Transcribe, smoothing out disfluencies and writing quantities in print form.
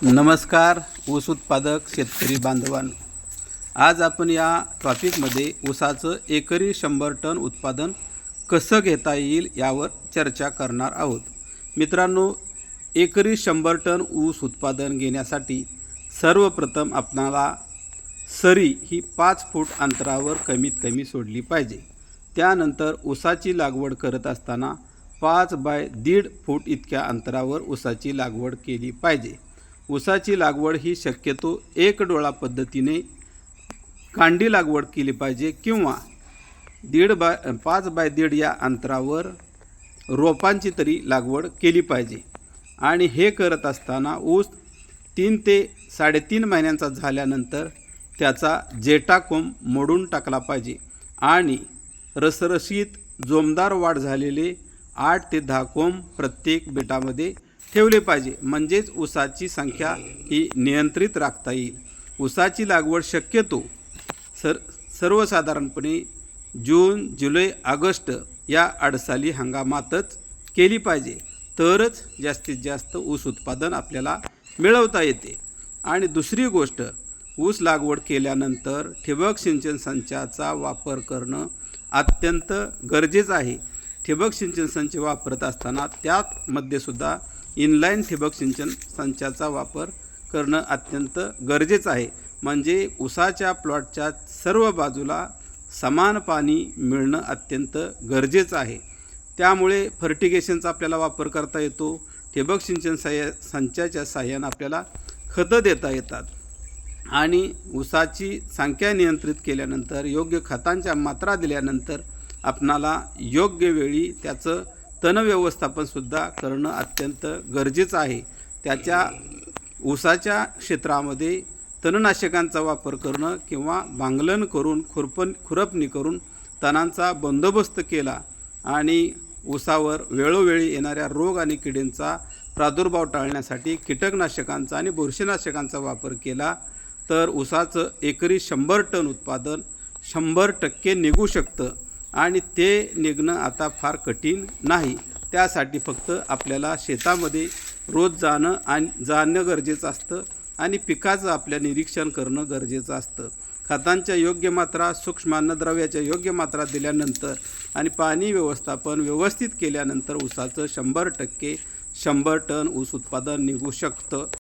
नमस्कार ऊस उत्पादक शेतकरी बांधवांनो, आज आपण या टॉपिकमध्ये ऊसाचं एकरी 100 टन उत्पादन कसं घेता येईल यावर चर्चा करणार आहोत। मित्रांनो, एकरी 100 टन ऊस उत्पादन घेण्यासाठी सर्वप्रथम आपणाला सरी ही 5 फूट अंतरावर कमीत कमी सोडली पाहिजे। त्यानंतर ऊसाची लागवड करत असताना 5 बाय 1.5 फूट इतक्या अंतरावर ऊसाची लागवड केली पाहिजे। ऊसाची लागवड ही शक्यतो एक डोळा पद्धतीने कांडी लागवड केली पाहिजे किंवा 5 बाय 1.5 या अंतरावर रोपांची तरी लागवड केली पाहिजे। आणि हे करत असताना ऊस 3 ते 3.5 महिन्यांचा झाल्यानंतर त्याचा जेटा कोंब मोडून टाकला पाहिजे आणि रसरशीत जोमदार वाढ झालेले 8 ते 10 कोंब प्रत्येक बेटामध्ये ठेवले पाहिजे, म्हणजेच ऊसाची संख्या ही नियंत्रित राखता येईल। ऊसाची लागवड शक्यतो सर्वसाधारणपणे जून, जुलै, ऑगस्ट या अडसाली हंगामातच केली पाहिजे, तरच जास्तीत जास्त ऊस उत्पादन आपल्याला मिळवता येते। आणि दुसरी गोष्ट, ऊस लागवड केल्यानंतर ठिबक सिंचन संचाचा वापर करणं अत्यंत गरजेचं आहे। ठिबक सिंचन संच वापरत असताना त्यामध्ये सुद्धा इनलाईन ठिबक सिंचन संचाचा वापर करणं अत्यंत गरजेचं आहे, म्हणजे ऊसाच्या प्लॉटच्या सर्व बाजूला समान पाणी मिळणं अत्यंत गरजेचं आहे। त्यामुळे फर्टिगेशनचा आपल्याला वापर करता येतो। ठिबक सिंचन संचाच्या साहाय्याने आपल्याला खतं देता येतात आणि ऊसाची संख्या नियंत्रित केल्यानंतर योग्य खतांच्या मात्रा दिल्यानंतर आपणाला योग्य वेळी त्याचं तण व्यवस्थापनसुद्धा करणं अत्यंत गरजेचं आहे। त्याच्या ऊसाच्या क्षेत्रामध्ये तणनाशकांचा वापर करणं किंवा भांगलन करून खुरपणी करून तणांचा बंदोबस्त केला आणि ऊसावर वेळोवेळी येणाऱ्या रोग आणि किडींचा प्रादुर्भाव टाळण्यासाठी कीटकनाशकांचा आणि बुरशीनाशकांचा वापर केला तर ऊसाचं एकरी 100 टन उत्पादन 100% निघू शकतं। आणि ते निघणं आता फार कठीण नाही। त्यासाठी फक्त आपल्याला शेतामध्ये रोज जाणं गरजेचं असतं आणि पिकाचं आपल्या निरीक्षण करणं गरजेचं असतं। खतांच्या योग्य मात्रा, सूक्ष्म अन्नद्रव्याच्या योग्य मात्रा दिल्यानंतर आणि पाणी व्यवस्थापन व्यवस्थित केल्यानंतर ऊसाचं 100% 100 टन ऊस उत्पादन निघू शकतं।